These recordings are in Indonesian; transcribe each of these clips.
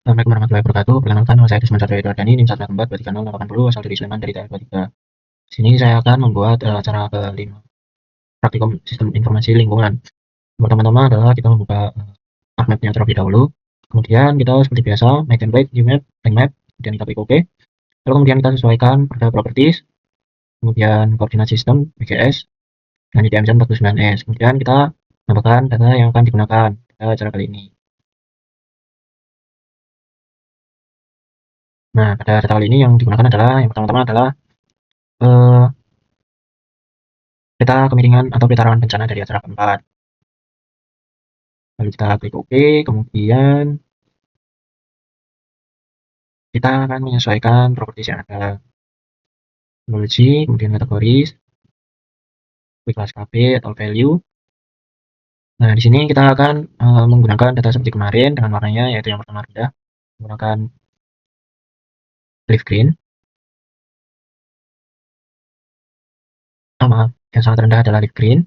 Assalamualaikum warahmatullahi wabarakatuh. Perkenalkan, nama saya Desmond Satrio Edwardani, NIM 184 asal dari Sleman, dari TR23. Di sini saya akan membuat acara kelima praktikum sistem informasi lingkungan. Pertama-tama adalah kita membuka mapnya terlebih dahulu. Kemudian kita seperti biasa, make template, new map, blank map, kemudian kita klik OK. Lalu kemudian kita sesuaikan pada properties, kemudian koordinat sistem, BGS, dan IDM 49S. Kemudian kita menambahkan data yang akan digunakan pada acara kali ini. Nah, pada data kali ini yang digunakan adalah, yang pertama-tama adalah peta kemiringan atau peta rawan bencana dari acara keempat. Lalu kita klik OK, kemudian kita akan menyesuaikan properties yang ada. Teknologi, kemudian kategoris, quick class KB atau value. Nah, di sini kita akan menggunakan data seperti kemarin dengan warnanya, yaitu yang pertama rendah, menggunakan leaf green. Maaf, yang sangat rendah adalah leaf green.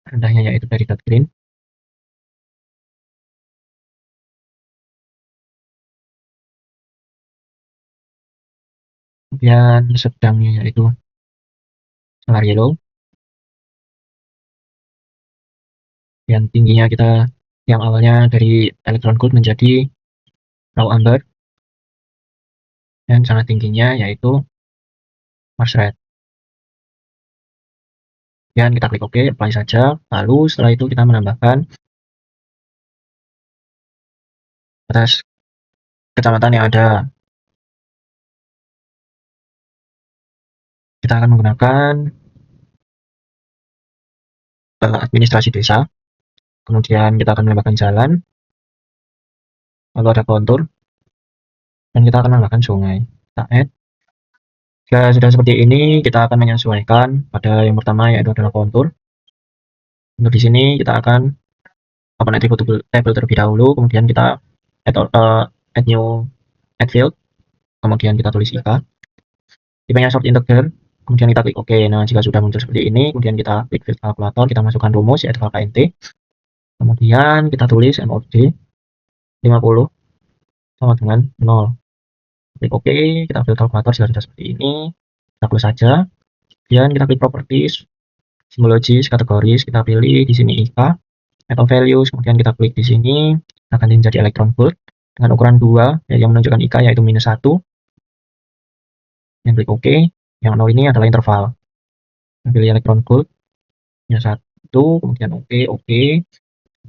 Rendahnya yaitu dari dot green. Kemudian sedangnya yaitu solar yellow. Dan tingginya kita yang awalnya dari electron gold menjadi raw amber. Dan sangat tingginya yaitu Mars red. Kemudian kita klik OK, apply saja. Lalu setelah itu kita menambahkan atas kecamatan yang ada. Kita akan menggunakan administrasi desa. Kemudian kita akan menambahkan jalan. Lalu ada kontur. Dan kita akan menambahkan sungai. Kita add. Jika sudah seperti ini, kita akan menyesuaikan pada yang pertama yaitu adalah kontur. Untuk di sini kita akan open attribute table terlebih dahulu, kemudian kita add new add field, kemudian kita tulis IK. Tipenya short integer, kemudian kita klik OK. Nah, jika sudah muncul seperti ini, kemudian kita klik field kalkulator, kita masukkan rumus yaitu KNT. Kemudian kita tulis MOD 50 sama dengan 0. Klik OK, kita field kalkulator jika sudah seperti ini. Kita close saja. Kemudian kita klik properties, simbologis, kategoris, kita pilih di sini IK atau values, kemudian kita klik di sini, akan menjadi electron volt dengan ukuran 2 yang menunjukkan IK yaitu -1. Yang klik OK. Yang 0 ini adalah interval. Kita pilih electron volt -1, kemudian OK.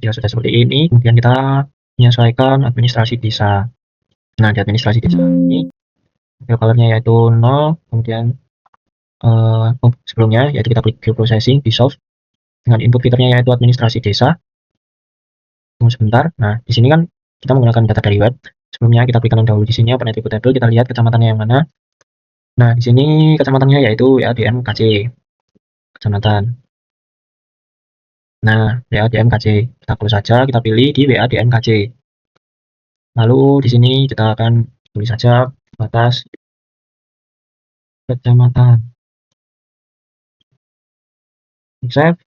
Jika sudah seperti ini, kemudian kita menyesuaikan administrasi desa. Nah, di administrasi desa ini colornya yaitu 0, kemudian sebelumnya yaitu kita klik view processing, dissolve dengan input fiturnya yaitu administrasi desa. Tunggu sebentar. Nah, di sini kan kita menggunakan data dari web. Sebelumnya kita klik kanan dahulu di sini open attribute table, kita lihat kecamatannya yang mana. Nah, di sini kecamatannya yaitu WADM KC. Kecamatan. Nah, WADM KC. Kita close saja, kita pilih di WADM KC. Lalu di sini kita akan tulis saja batas kecamatan. Save.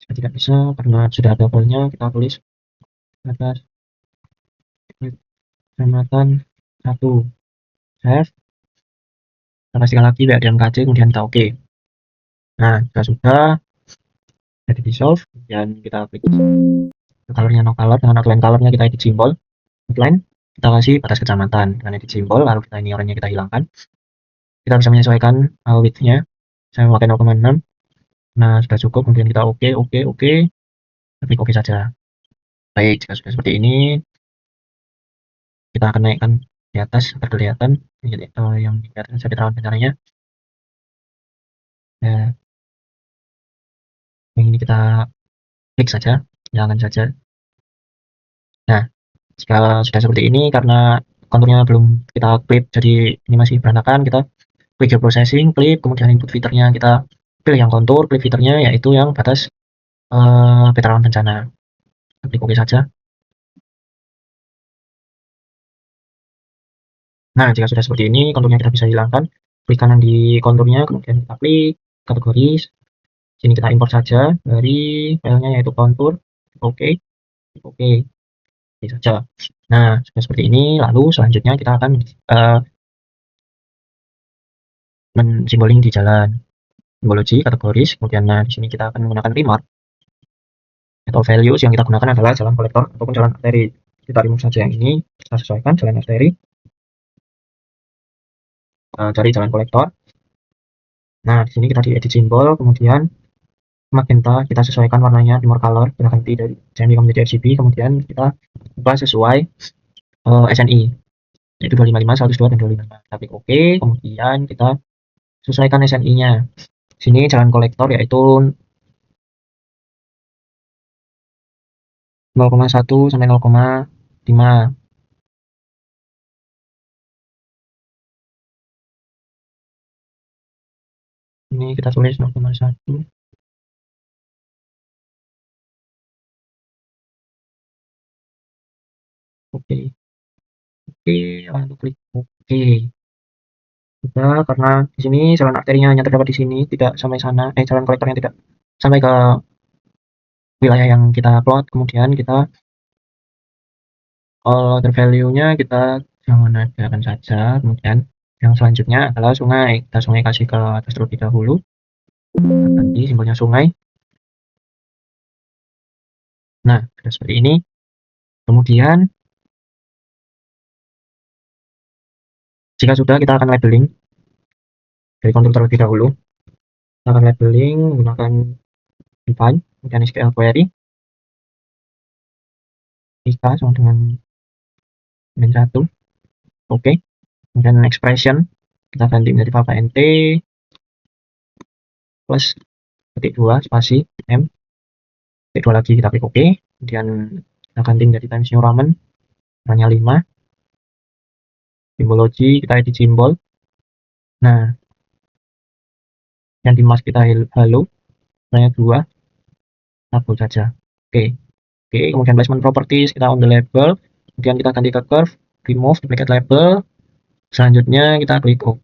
Jika tidak bisa karena sudah ada filenya, kita tulis batas kecamatan 1. Save. Kita pastikan lagi WADM KC, kemudian kita OK. Nah, jika sudah jadi dissolve, kemudian kita klik colornya no color, dengan outline colornya kita edit simbol outline, kita kasih batas kecamatan dengan edit simbol, lalu kita ini oranye kita hilangkan. Kita bisa menyesuaikan width-nya, saya memakai 0,6. Nah, sudah cukup, kemudian kita OK, kita klik OK saja. Baik, jika sudah seperti ini, kita akan naikkan di atas agar kelihatan yang kelihatan saya rawan bencananya. Nah, yang ini kita klik saja, nyalakan saja. Nah, jika sudah seperti ini, karena konturnya belum kita klip, jadi ini masih berantakan, kita klik processing, klip, kemudian input fiturnya kita pilih yang kontur, klik fiturnya yaitu yang batas peta rawan bencana. Klik OK saja. Nah, jika sudah seperti ini, konturnya kita bisa hilangkan. Klik kanan di konturnya, kemudian kita klik kategoris. Sini kita import saja dari filenya yaitu kontur. oke, oke, oke saja. Nah, sudah seperti ini, lalu selanjutnya kita akan mensimboling di jalan. Simbologi, kategoris, kemudian nah di sini kita akan menggunakan remark atau values yang kita gunakan adalah jalan kolektor ataupun jalan arteri. Kita remove saja yang ini, kita sesuaikan jalan arteri, cari jalan kolektor. Nah, di sini kita di edit simbol, kemudian magenta kita sesuaikan warnanya dimmer color, kita ganti dari JMD menjadi RGB, kemudian kita ubah sesuai SNI, yaitu 255, 102, dan 255. Kita klik OK, kemudian kita sesuaikan SNI-nya. Sini jalan kolektor yaitu 0,1 sampai 0,5. Ini kita tulis 0,1. Oke. Oke, lalu klik OK. Sudah, karena di sini jalan arterinya hanya terdapat di sini, tidak sampai sana, jalan kolektornya tidak sampai ke wilayah yang kita plot. Kemudian kita all other value-nya kita jangan adakan saja. Kemudian yang selanjutnya adalah sungai. Kita sungai kasih ke atas terlebih dahulu. Nanti simbolnya sungai. Nah, sudah seperti ini. Kemudian jika sudah, kita akan labeling dari kontur terlebih dahulu. Kita akan labeling menggunakan define, kemudian SQL query. Jika sama dengan min 1. Oke. Kemudian expression kita ganti menjadi papa nt plus ketik 2 spasi m ketik 2 lagi, kita klik OK. Kemudian kita ganti menjadi Times New Roman hanya 5. Simbologi kita edit simbol. Nah, yang di mask kita halo hanya 2, tabel saja. Oke. Oke, kemudian placement properties kita on the label, kemudian kita ganti ke curve, remove duplicate label. Selanjutnya kita klik OK.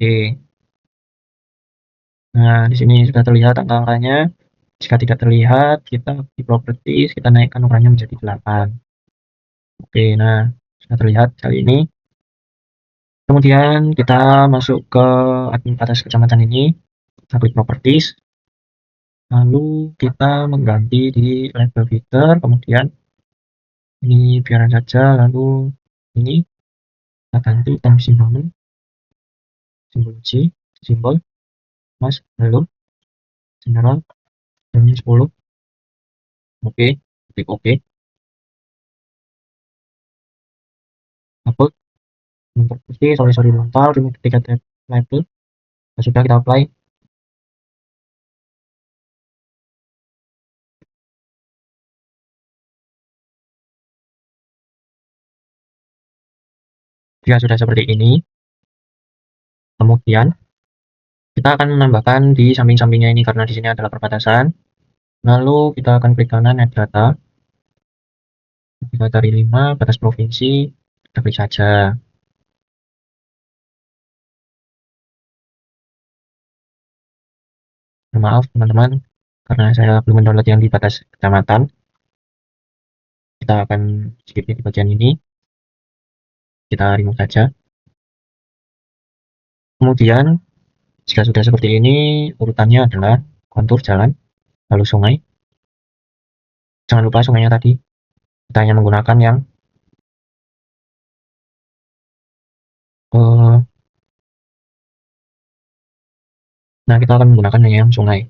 Nah, di sini sudah terlihat angka-angkanya. Jika tidak terlihat, kita di properties, kita naikkan ukurannya menjadi 8. Oke, nah sudah terlihat kali ini. Kemudian kita masuk ke admin atas kecamatan ini, kita klik properties. Lalu kita mengganti di label feeder, kemudian ini biarkan saja, lalu ini kita ganti time simbol, simbologi, simbol, mas, lalu general, jamnya 10. Oke, klik OK. Upload, bentuk putih, sorry lontar, remove ketika label. Sudah kita apply. Jika sudah seperti ini, kemudian kita akan menambahkan di samping-sampingnya ini karena di sini adalah perbatasan. Lalu kita akan klik kanan add data. Kita cari 5 batas provinsi, kita klik saja. Maaf teman-teman, karena saya belum mendownload yang di batas kecamatan. Kita akan skip di bagian ini. Kita remove saja. Kemudian jika sudah seperti ini, urutannya adalah kontur jalan, lalu sungai. Jangan lupa sungainya tadi, kita hanya menggunakan yang nah kita akan menggunakan yang sungai.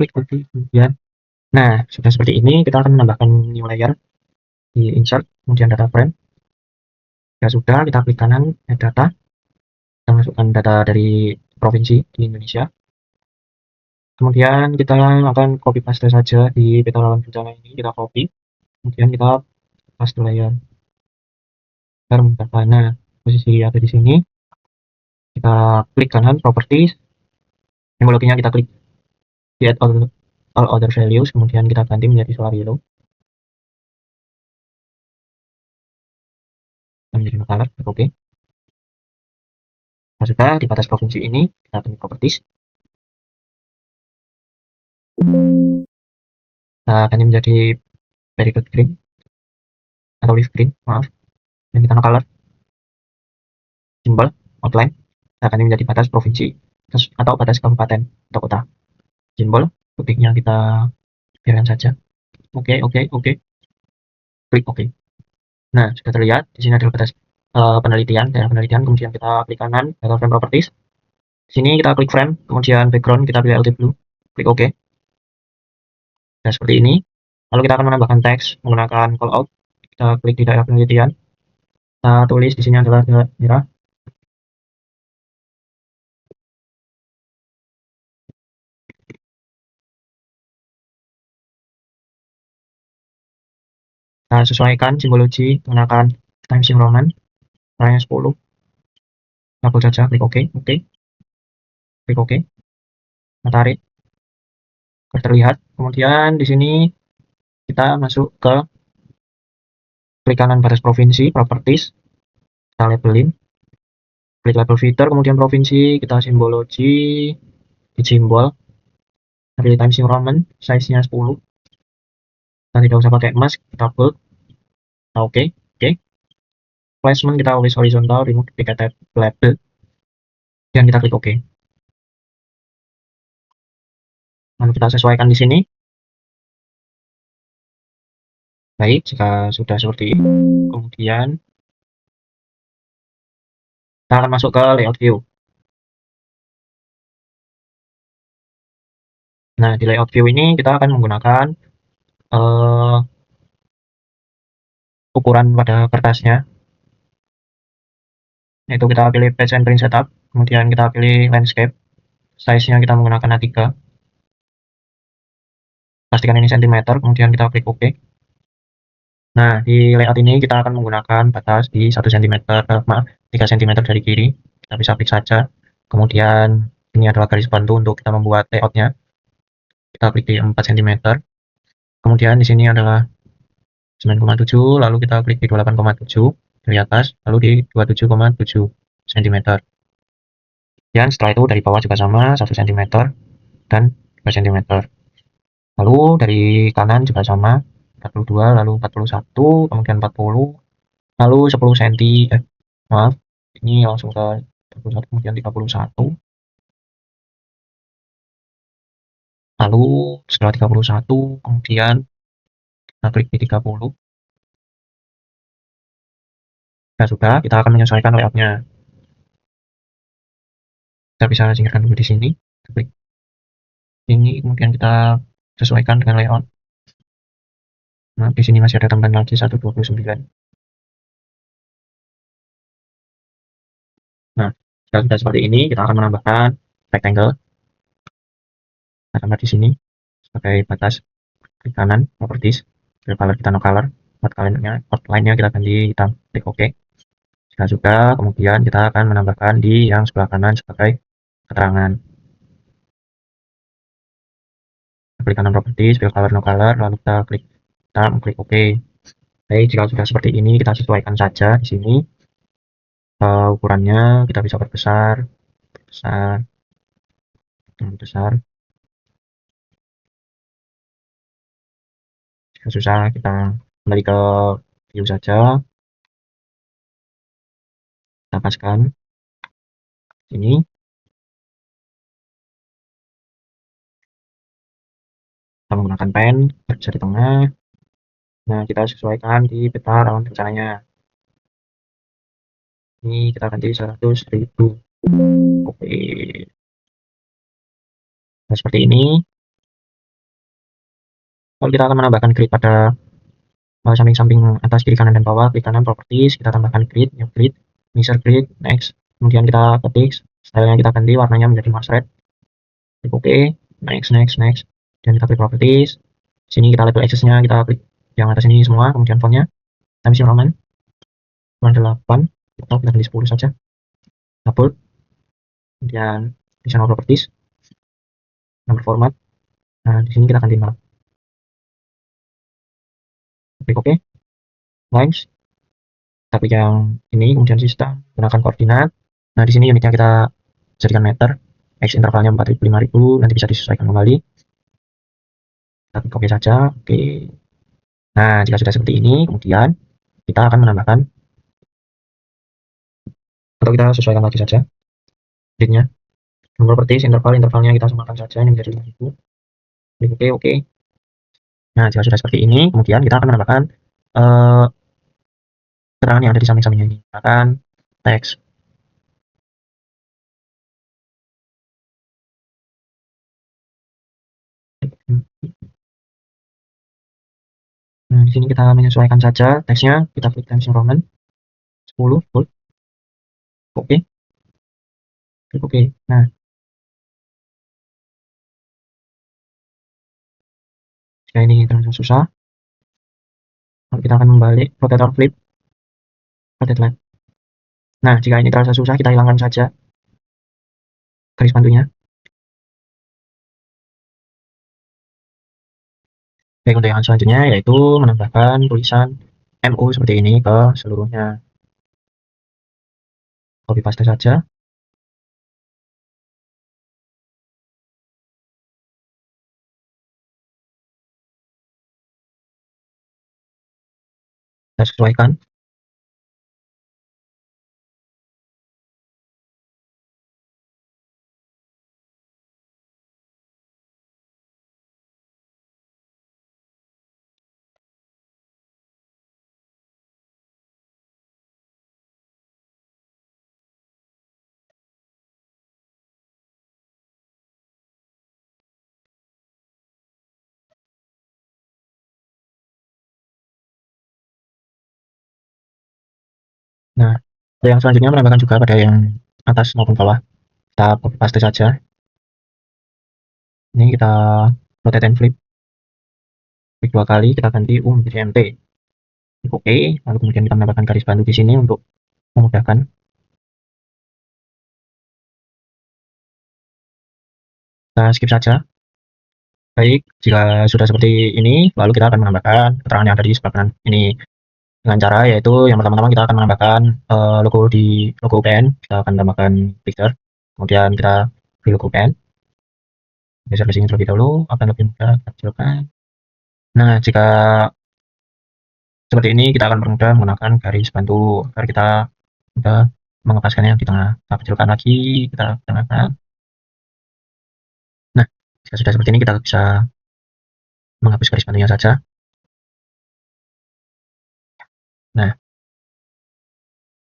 Klik OK, kemudian nah sudah seperti ini, kita akan menambahkan new layer di insert, kemudian data frame. Ya sudah, kita klik kanan add data, kita masukkan data dari provinsi di Indonesia. Kemudian kita akan copy paste saja di peta rawan bencana ini, kita copy, kemudian kita paste layer. Kita memudahkan. Nah, posisi ada di sini. Kita klik kanan properties, simbologinya kita klik get all other values, kemudian kita ganti menjadi solar yellow. Menjadi color, oke. Nah, sudah di batas provinsi ini kita pilih properties. Nah, akan menjadi very good green atau leaf green, maaf. Dan kita no color, simbol, outline. Nah, akan menjadi batas provinsi atau batas kabupaten atau kota. Simbol, putihnya kita biarkan saja. Oke, oke, oke. Klik oke. Nah, sudah terlihat di sini adalah batas penelitian, daerah penelitian. Kemudian kita klik kanan, data frame properties. Di sini kita klik frame, kemudian background kita pilih LT blue. Klik oke. Nah, seperti ini. Lalu kita akan menambahkan teks menggunakan callout. Kita klik di daerah penelitian. Kita tulis di sini adalah daerah. Kita sesuaikan simbologi menggunakan Times New Roman. Warnanya 10. Double saja, klik OK, OK, klik OK. Kita tarik agar terlihat. Kemudian di sini kita masuk ke klik kanan batas provinsi, properties. Kita labelin. Klik label feeder, kemudian provinsi, kita simbologi, di simbol. Kita pilih Times New Roman, size-nya 10. Kita tidak usah pakai emas, kita bold. Kita OK, OK. Placement kita tulis horizontal, remove duplicated label. Dan kita klik OK. Lalu kita sesuaikan di sini. Baik, jika sudah seperti ini, kemudian kita akan masuk ke layout view. Nah, di layout view ini kita akan menggunakan ukuran pada kertasnya. Yaitu kita pilih page and print setup, kemudian kita pilih landscape. Size-nya kita menggunakan A3. Pastikan ini cm, kemudian kita klik OK. Nah, di layout ini kita akan menggunakan batas di 1 cm, maaf, 3 cm dari kiri. Kita bisa klik saja. Kemudian ini adalah garis bantu untuk kita membuat layoutnya. Kita klik di 4 cm. Kemudian di sini adalah 9,7, lalu kita klik di 28,7 dari atas, lalu di 27,7 cm. Dan setelah itu dari bawah juga sama, 1 cm dan 2 cm. Lalu dari kanan juga sama, 42, lalu 41, kemudian 40, lalu 10 cm, maaf, ini langsung ke 41, kemudian 31, lalu setelah 31, kemudian kita klik di 30. Nah, sudah, kita akan menyesuaikan layoutnya. Kita bisa singkirkan dulu di sini, klik ini, kemudian kita sesuaikan dengan layout. Nah, di sini masih ada tambahan lagi 129. Nah, jika sudah seperti ini, kita akan menambahkan rectangle. Kita tambah di sini sebagai batas. Klik kanan, properties, fill color kita no color, outline-nya kita ganti hitam, klik OK. Jika sudah, kemudian kita akan menambahkan di yang sebelah kanan sebagai keterangan. Klik kanan properties, fill color no color, lalu kita klik hitam, klik OK. Baik, jika sudah seperti ini, kita sesuaikan saja di sini. Ukurannya kita bisa perbesar, besar. Jika susah, kita kembali ke view saja. Kita paskan ini. Kita menggunakan pen, bisa di tengah. Nah, kita sesuaikan di peta rawan bencananya. Ini kita ganti 100.000. Oke. Nah, seperti ini. Kalau kita akan menambahkan grid pada samping-samping atas, kiri, kanan, dan bawah, klik kanan properties, kita tambahkan grid, new grid, mixer grid, next. Kemudian kita ketik, stylenya kita ganti, warnanya menjadi Mars red. Klik OK, next, next, next. Dan kita klik properties. Sini kita label access-nya, kita klik yang atas ini semua, kemudian fontnya Times New Roman warna 8, atau kita ganti 10 saja. Double. Kemudian design properties, number format. Nah, di sini kita ganti 0. Klik OK. Lines. Tapi yang ini kemudian sistem gunakan koordinat. Nah, di sini unitnya kita jadikan meter, X intervalnya 4.000 5.000, nanti bisa disesuaikan kembali. Kita klik OK saja, oke. Nah, jika sudah seperti ini, kemudian kita akan menambahkan, atau kita sesuaikan lagi saja gridnya. Nomor properties intervalnya kita samakan saja, ini menjadi 5.000. Klik OK, oke. Nah, jika sudah seperti ini, kemudian kita akan menambahkan keterangan yang ada di samping-sampingnya ini, akan teks. Nah, di sini kita menyesuaikan saja teksnya, kita klik Times New Roman 10 full, oke, klik oke. Nah, jika ini terasa susah, kita akan membalik rotator flip, rotate left. Nah, jika ini terasa susah, kita hilangkan saja garis bantunya. Baik, untuk yang selanjutnya yaitu menambahkan tulisan MU seperti ini ke seluruhnya. Copy paste saja. Kita sesuaikan. Nah, yang selanjutnya menambahkan juga pada yang atas maupun bawah. Kita copy paste saja. Ini kita rotate and flip. Klik 2 kali, kita ganti U menjadi MT. Klik OK, lalu kemudian kita menambahkan garis bantu di sini untuk memudahkan. Kita skip saja. Baik, jika sudah seperti ini, lalu kita akan menambahkan keterangan yang ada di sebelah kanan ini dengan cara yaitu yang pertama-tama kita akan menambahkan logo di logo UPN. Kita akan tambahkan picture, kemudian kita pilih logo UPN, geser ke sini terlebih dahulu, akan lebih mudah kita kecilkan. Nah, jika seperti ini kita akan permudah menggunakan garis bantu agar kita mudah mengepaskannya di tengah. Kita kecilkan lagi, kita tengahkan. Nah, jika sudah seperti ini kita bisa menghapus garis bantunya saja. Nah,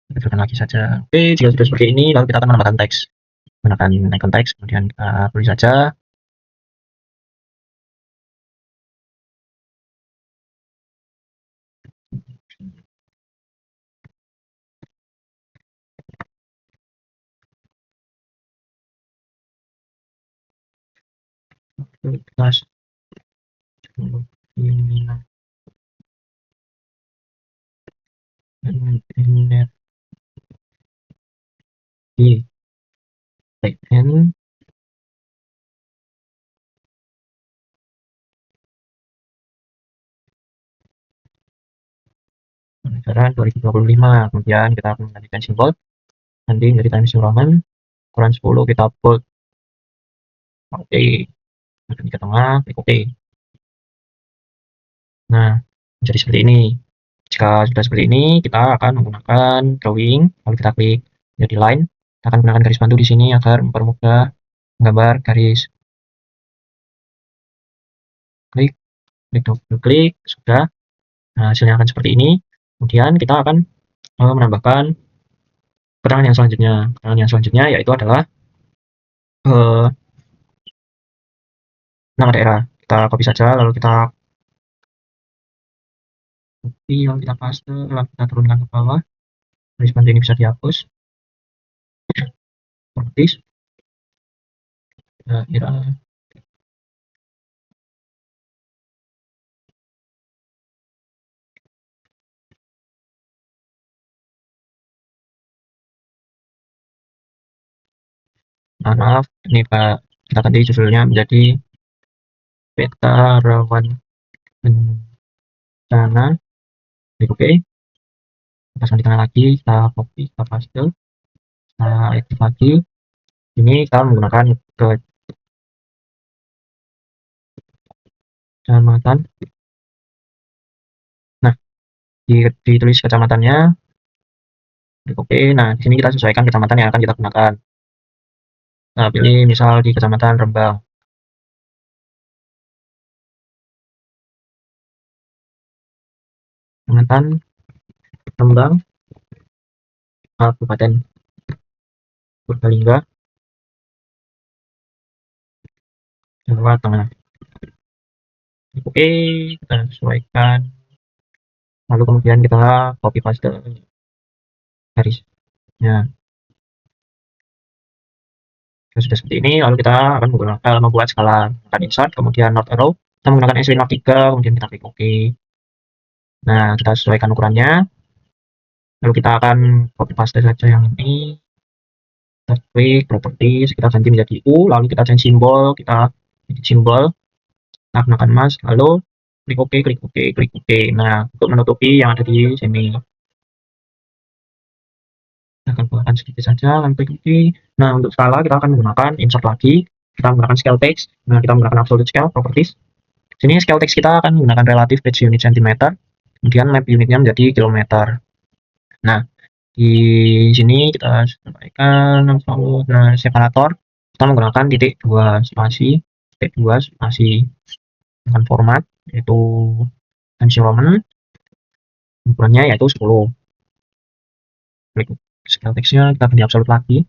kita kecilkan lagi saja. Oke, jika sudah seperti ini, lalu kita akan menambahkan teks. Menggunakan icon teks, kemudian kita tulis saja. Kelas energi PN pelajaran 2025. Kemudian kita akan menggantikan simbol nanti menjadi Times New Roman ukuran 10, kita bold. Oke, kemudian ke tengah, klik OK. Nah, menjadi seperti ini. Jika sudah seperti ini, kita akan menggunakan drawing, lalu kita klik menjadi line. Kita akan gunakan garis bantu di sini agar mempermudah menggambar garis. Klik, klik, double klik, sudah. Nah, hasilnya akan seperti ini. Kemudian kita akan menambahkan keterangan yang selanjutnya. Keterangan yang selanjutnya yaitu adalah nama daerah. Kita copy saja, lalu kita copy, lalu kita paste, lalu kita turunkan ke bawah. Garis bantu ini bisa dihapus. Properties. Daerah. Maaf, ini Pak, kita ganti judulnya menjadi peta rawan bencana. Klik OK. Pasang di tengah lagi, kita copy, kita paste. Nah, aktif lagi. Ini kita menggunakan kecamatan. Nah, ditulis kecamatannya. Oke, nah di sini kita sesuaikan kecamatan yang akan kita gunakan. Nah, pilih misal di Kecamatan Rembang. Kecamatan Rembang, Kabupaten Purbalingga, Jawa Tengah. Oke, kita sesuaikan. Lalu kemudian kita copy paste garisnya. Sudah seperti ini, lalu kita akan membuat skala. Akan insert, kemudian not arrow. Kita menggunakan SW not 3, kemudian kita klik OK. Nah, kita sesuaikan ukurannya. Lalu kita akan copy paste saja yang ini. Kita klik properties, kita ganti menjadi U, lalu kita change simbol, kita edit simbol. Kita gunakan mas, lalu klik OK, klik OK, klik OK. Nah, untuk menutupi yang ada di sini. Kita akan keluarkan sedikit saja, lalu klik OK. Nah, untuk skala kita akan menggunakan insert lagi. Kita menggunakan scale text. Nah, kita menggunakan absolute scale properties. Sini scale text kita akan menggunakan relative page unit cm, kemudian map unitnya menjadi kilometer. Nah, di sini kita sampaikan nah, separator kita menggunakan titik 2 spasi dengan format yaitu Times Roman, ukurannya yaitu 10. Klik scale text-nya, kita ganti absolute lagi,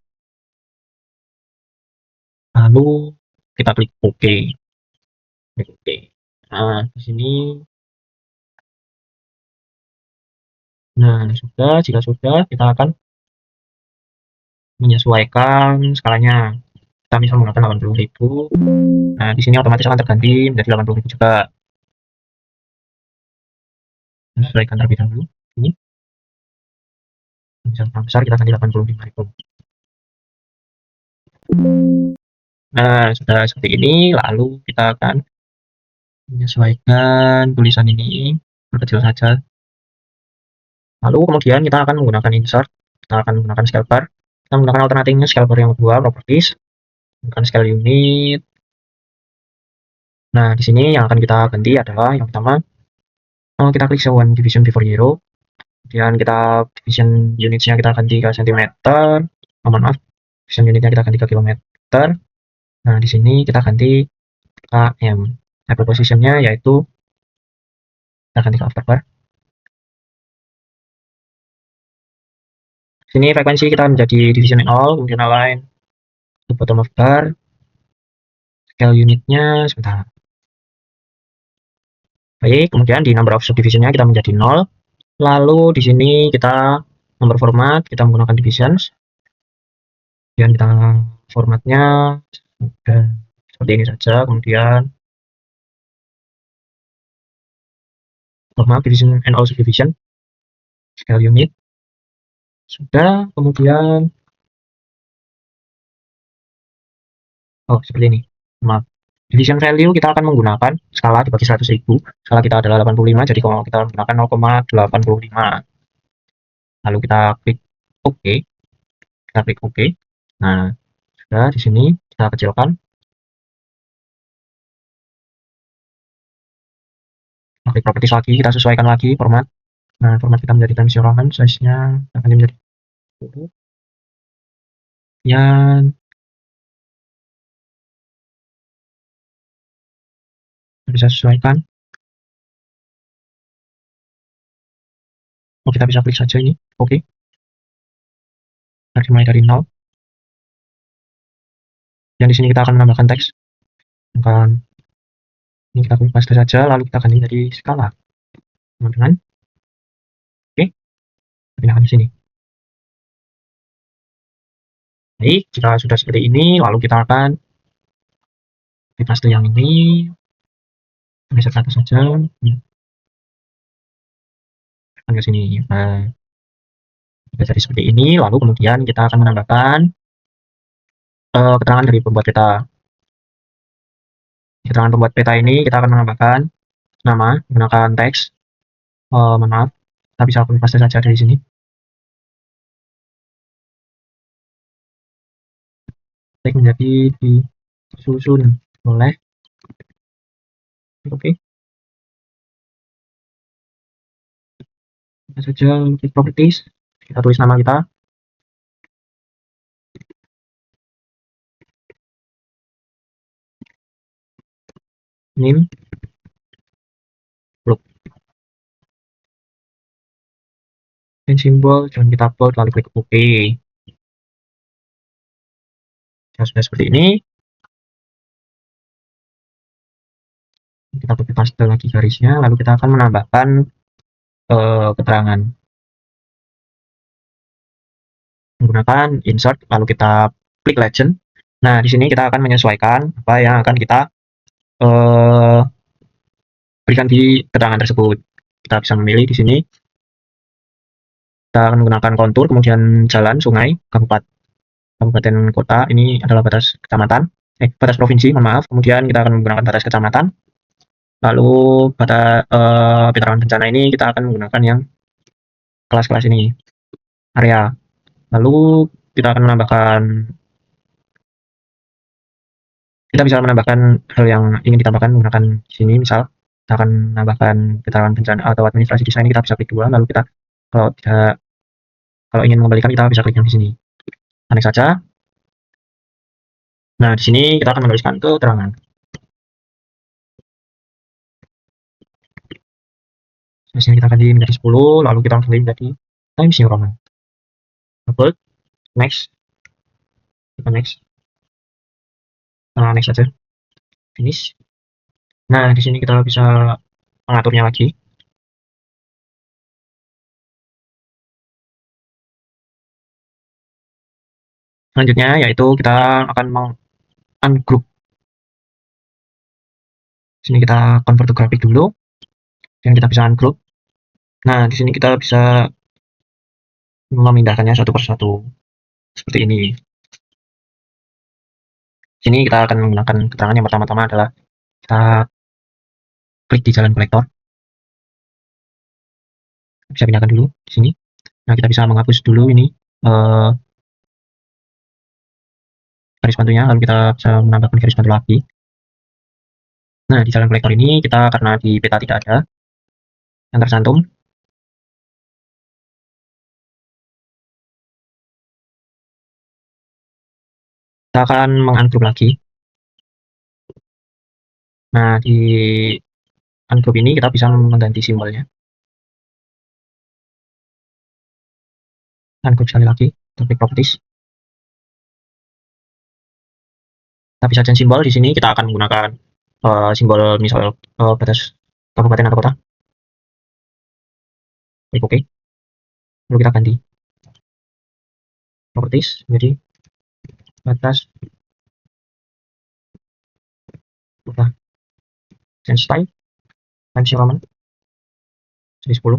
lalu kita klik OK. Klik OK. Nah, di sini, nah sudah, jika sudah, kita akan menyesuaikan skalanya. Kita misal menggunakan 80.000. Nah, di sini otomatis akan terganti menjadi 80.000 juga. Sesuaikan terlebih dahulu. Ini misal yang besar kita ganti 85.000. Nah, sudah seperti ini, lalu kita akan menyesuaikan tulisan ini berkecil saja. Lalu kemudian kita akan menggunakan insert, kita akan menggunakan scale bar, kita menggunakan alternatingnya scale bar yang kedua, properties, menggunakan scale unit. Nah, di sini yang akan kita ganti adalah yang pertama, kita klik show one division before zero, kemudian kita division unitnya kita ganti ke cm, maaf, division unitnya kita ganti ke kilometer. Nah, di sini kita ganti km. Hyper positionnya yaitu kita ganti ke after bar. Sini frekuensi kita menjadi division in all, kemudian align to bottom of bar. Scale unitnya sebentar. Baik, kemudian di number of subdivisionnya kita menjadi 0. Lalu di sini kita nomor format, kita menggunakan divisions. Kemudian kita formatnya seperti ini saja. Kemudian format division and all subdivision. Scale unit. Sudah, kemudian seperti ini. Maaf. Division value kita akan menggunakan skala dibagi 100.000. Skala kita adalah 85, jadi kalau kita menggunakan 0,85. Lalu kita klik OK. Kita klik OK. Nah, sudah di sini kita kecilkan. Klik properties lagi, kita sesuaikan lagi format. Nah, format kita menjadi Times New Roman, size-nya akan menjadi 10. Yang bisa sesuaikan. Kita bisa klik saja ini. Oke. Kita mulai dari 0. Dan di sini kita akan menambahkan teks. Ini kita klik paste saja, lalu kita ganti jadi skala. Teman-teman. Oke. Pindahkan di sini. Baik, jika sudah seperti ini, lalu kita akan di paste yang ini. Geser ke atas saja. Akan ke sini. Nah, jadi seperti ini, lalu kemudian kita akan menambahkan keterangan dari pembuat peta. Keterangan pembuat peta ini kita akan menambahkan nama menggunakan teks. Maaf, kita bisa copy paste saja dari sini. Tag menjadi disusun, boleh. Oke, kita saja klik properties, kita tulis nama kita, name, blog, dan simbol jangan kita upload, lalu klik OK. Sudah seperti ini, kita copy paste lagi garisnya, lalu kita akan menambahkan keterangan menggunakan insert, lalu kita klik legend. Nah, di sini kita akan menyesuaikan apa yang akan kita berikan di keterangan tersebut. Kita bisa memilih di sini. Kita akan menggunakan kontur, kemudian jalan, sungai, kabupaten, kota. Ini adalah batas kecamatan, batas provinsi, mohon maaf. Kemudian kita akan menggunakan batas kecamatan. Lalu pada keterangan bencana ini kita akan menggunakan yang kelas-kelas ini, area. Lalu kita akan menambahkan, kita bisa menambahkan hal yang ingin ditambahkan menggunakan di sini. Misal kita akan menambahkan keterangan bencana atau administrasi desa ini, kita bisa klik 2. Lalu kita kalau ingin mengembalikan kita bisa klik yang di sini. Aneh saja. Nah, di sini kita akan menuliskan keterangan. Biasanya kita ganti menjadi 10, lalu kita ganti menjadi Times New Roman. Double, next, kita next. Nah, next saja. Finish. Nah, di sini kita bisa mengaturnya lagi. Selanjutnya yaitu kita akan ungroup. Sini kita convert to graphic dulu, dan kita bisa ungroup. Nah, di sini kita bisa memindahkannya satu persatu seperti ini. Sini kita akan menggunakan keterangan yang pertama-tama adalah kita klik di jalan kolektor. Bisa pindahkan dulu di sini. Nah, kita bisa menghapus dulu ini garis bantunya, lalu kita bisa menambahkan garis bantu lagi. Nah, di jalan kolektor ini kita karena di peta tidak ada yang tercantum, kita akan mengungroup lagi. Nah, di ungroup ini kita bisa mengganti simbolnya. Ungroup sekali lagi, klik properties. Kita bisa change simbol. Di sini kita akan menggunakan simbol misal batas kabupaten atau kota. Klik OK. Lalu kita ganti properties menjadi batas kota. Change style, Times New Roman jadi 10.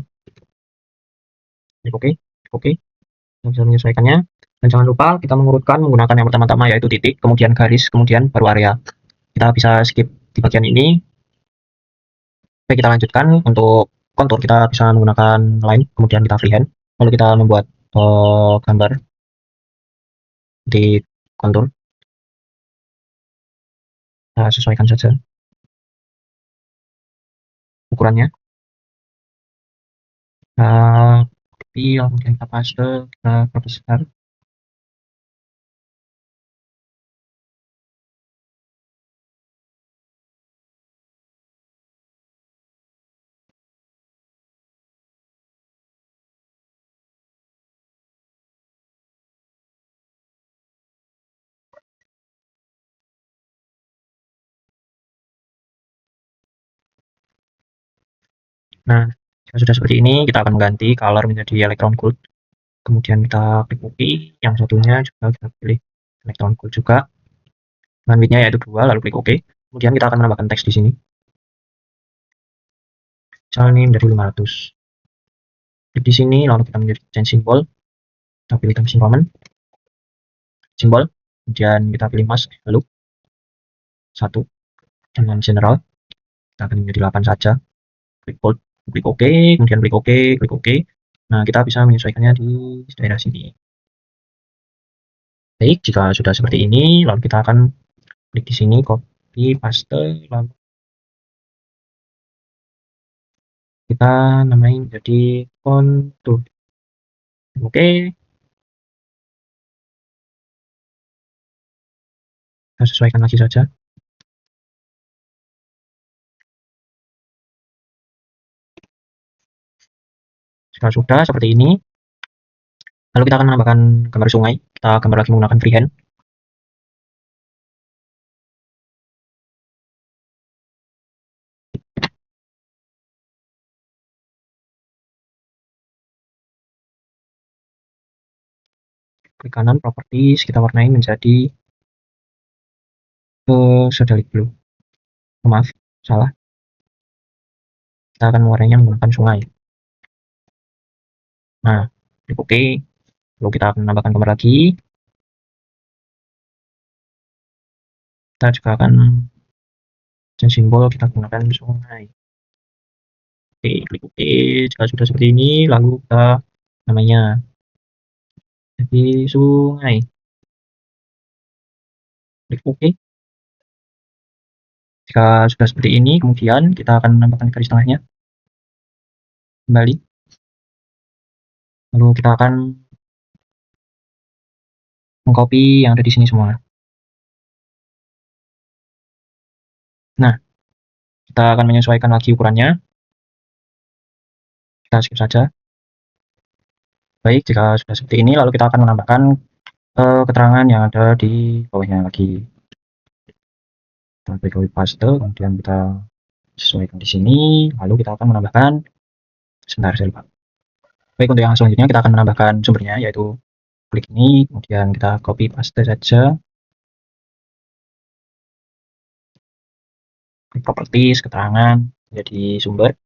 Klik OK. OK. Kita bisa menyesuaikannya. Dan jangan lupa kita mengurutkan menggunakan yang pertama-tama yaitu titik, kemudian garis, kemudian baru area. Kita bisa skip di bagian ini. Oke, kita lanjutkan. Untuk kontur kita bisa menggunakan line, kemudian kita freehand. Lalu kita membuat gambar di kontur. Kita sesuaikan saja ukurannya. Kemudian kita paste, kita perbesar. Nah, jika sudah seperti ini, kita akan mengganti color menjadi electron gold. Kemudian kita klik OK. Yang satunya juga kita pilih electron gold juga. Dan width-nya yaitu 2, lalu klik OK. Kemudian kita akan menambahkan teks di sini. Misalnya ini menjadi 500. Klik di sini, lalu kita menjadi change symbol. Kita pilih Times New Roman. Simbol. Kemudian kita pilih mask, lalu 1. Dengan general. Kita akan menjadi 8 saja. Klik bold, klik OK, kemudian klik OK, klik OK. Nah, kita bisa menyesuaikannya di daerah sini. Baik, jika sudah seperti ini, lalu kita akan klik di sini, copy, paste, lalu kita namain jadi kontur. Oke, kita sesuaikan lagi saja. Jika sudah seperti ini, lalu kita akan menambahkan gambar sungai. Kita gambar lagi menggunakan freehand. Klik kanan, properties, kita warnai menjadi psychedelic blue. Maaf, salah. Kita akan mewarnainya menggunakan sungai. Nah, klik OK. Lalu kita akan menambahkan gambar lagi. Kita juga akan simbol kita gunakan sungai. Oke, klik OK. Jika sudah seperti ini, lalu kita namanya jadi sungai. Klik OK. Jika sudah seperti ini, kemudian kita akan menambahkan garis tengahnya kembali. Lalu kita akan mengcopy yang ada di sini semua. Nah, kita akan menyesuaikan lagi ukurannya. Kita skip saja. Baik, jika sudah seperti ini, lalu kita akan menambahkan keterangan yang ada di bawahnya lagi. Kita klik copy paste, kemudian kita sesuaikan di sini, lalu kita akan menambahkan, sebentar saya lupa. Baik, untuk yang selanjutnya kita akan menambahkan sumbernya, yaitu klik ini, kemudian kita copy paste saja. Klik properties, keterangan, jadi sumber.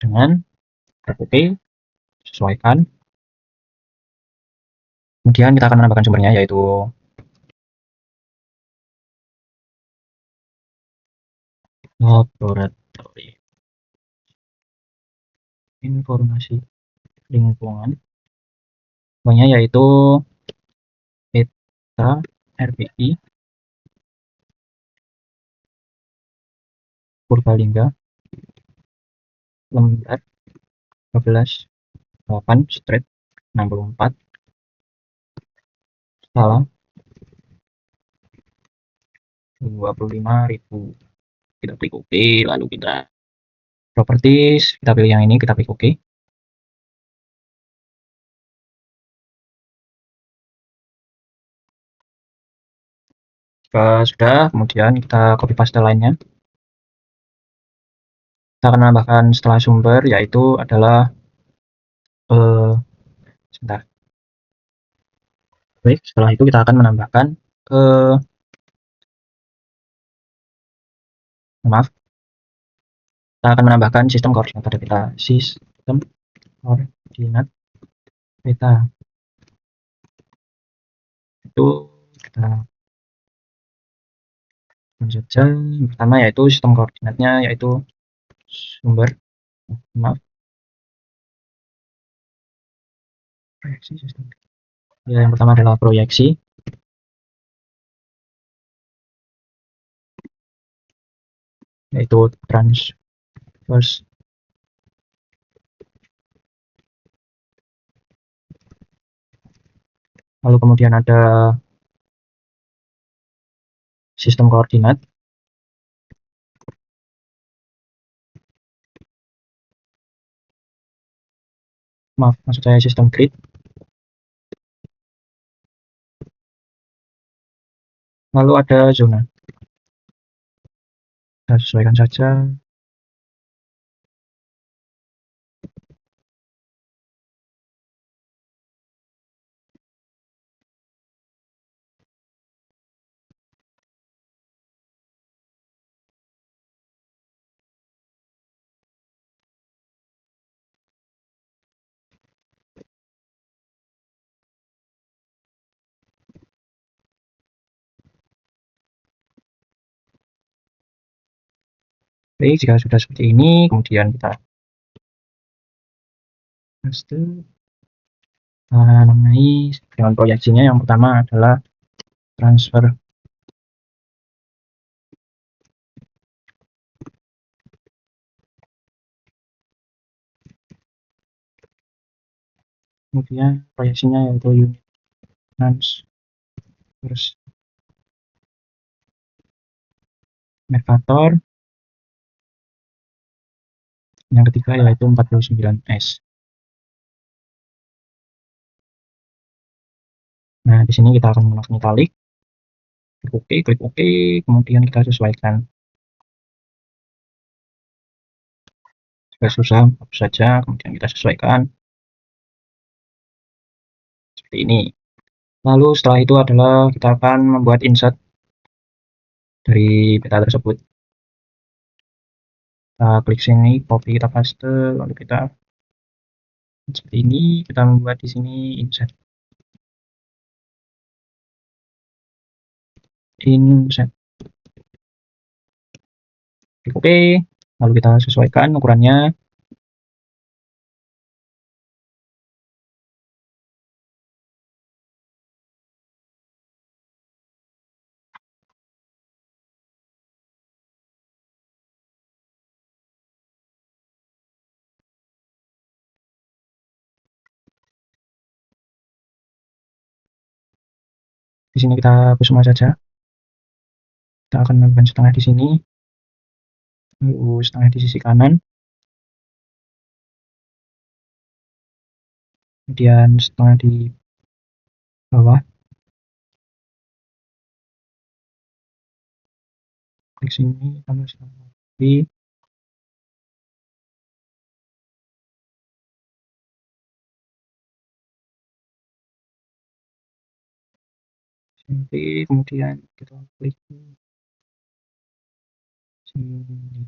Dengan klik OK, sesuaikan. Kemudian kita akan menambahkan sumbernya, yaitu laboratori informasi lingkungan. Namanya yaitu Petra RBI Purbalingga lembar 12 8 straight 64 salah 25.000. Kita klik OK, lalu kita properties, kita pilih yang ini, kita klik OK. Jika sudah, kemudian kita copy paste lainnya. Kita akan menambahkan setelah sumber, yaitu adalah sebentar. Baik, setelah itu kita akan menambahkan maaf, kita akan menambahkan sistem koordinat pada peta. Sistem koordinat peta itu kita saja. Yang pertama yaitu sistem koordinatnya, yaitu sumber, maaf, proyeksi sistem. Ya, yang pertama adalah proyeksi. Yaitu transverse lalu kemudian ada sistem koordinat, maaf, maksud saya sistem grid, lalu ada zona. Kita sesuaikan saja. Baik, jika sudah seperti ini, kemudian kita paste. namai dengan proyeksinya. Yang pertama adalah transfer. Kemudian proyeksinya yaitu unit transfer Mercator. Yang ketiga yaitu 49S. Nah, di sini kita akan menggunakan italic. Klik OK, kemudian kita sesuaikan. Jika susah, hapus saja, kemudian kita sesuaikan. Seperti ini. Lalu setelah itu adalah kita akan membuat insert dari peta tersebut. Kita klik sini, copy, kita paste, lalu kita seperti ini, kita membuat di sini insert. Klik OK, lalu kita sesuaikan ukurannya. Di sini kita hapus semua saja. Kita akan melakukan setengah di sini, lalu setengah di sisi kanan, kemudian setengah di bawah. Klik sini, tambah lagi. Kemudian kita klik sini.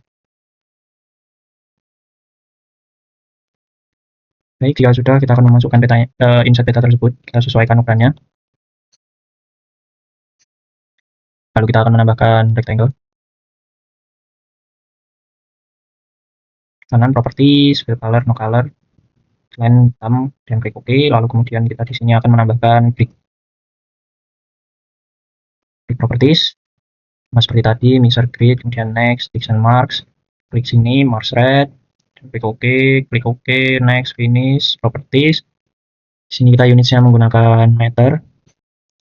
Baik, jika sudah, kita akan memasukkan insert peta tersebut. Kita sesuaikan ukurannya. Lalu kita akan menambahkan rectangle. Kanan properties, fill color, no color, line hitam, dan klik OK. Lalu kemudian kita di sini akan menambahkan brick properties. Mas seperti tadi, mixer grid, kemudian next, diction marks, klik sini, marks red, klik OK, next, finish, properties. Di sini kita unitsnya menggunakan meter,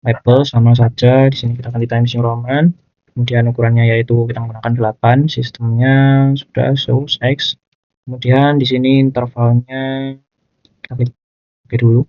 label sama saja. Di sini kita ganti Times New Roman. Kemudian ukurannya yaitu kita menggunakan 8, sistemnya sudah shows X. Kemudian di sini intervalnya kita klik OK dulu.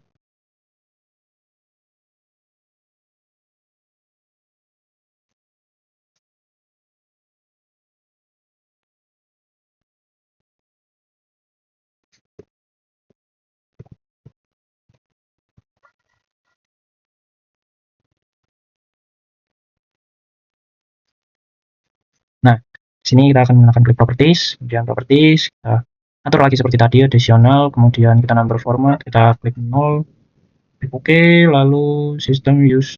Nah, di sini kita akan menggunakan klik properties, kemudian properties, kita atur lagi seperti tadi, additional, kemudian kita number format, kita klik 0, klik OK, lalu system use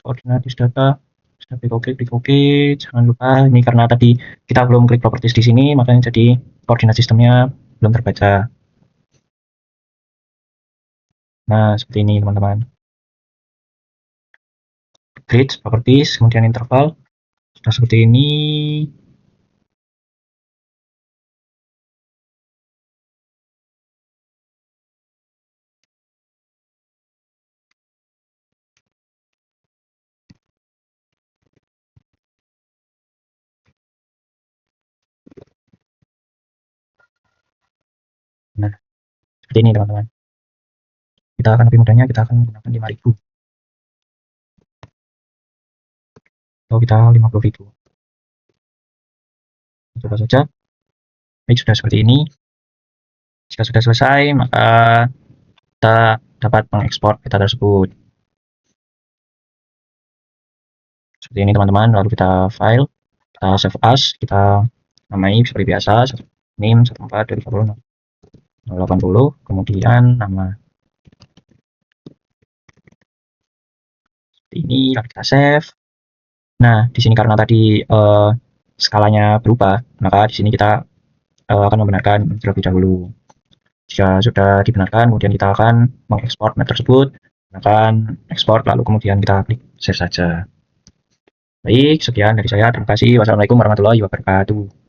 coordinates data, kita klik OK, jangan lupa ini karena tadi kita belum klik properties di sini, makanya jadi koordinat sistemnya belum terbaca. Nah, seperti ini teman-teman. Grid, properties, kemudian interval, sudah seperti ini. Nah, seperti ini teman-teman. Kita akan lebih mudahnya, kita akan menggunakan 5000 atau kita 50.000. Coba saja. Baik, sudah seperti ini. Jika sudah selesai, maka kita dapat mengekspor peta tersebut. Seperti ini teman-teman, lalu kita file, kita save as, kita namai seperti biasa, name 14.2080, kemudian nama. Seperti ini, lalu kita save. Nah, di sini karena tadi skalanya berubah, maka di sini kita akan membenarkan terlebih dahulu. Jika sudah dibenarkan, kemudian kita akan mengekspor map tersebut, akan ekspor, lalu kemudian kita klik save saja. Baik, sekian dari saya. Terima kasih. Wassalamualaikum warahmatullahi wabarakatuh.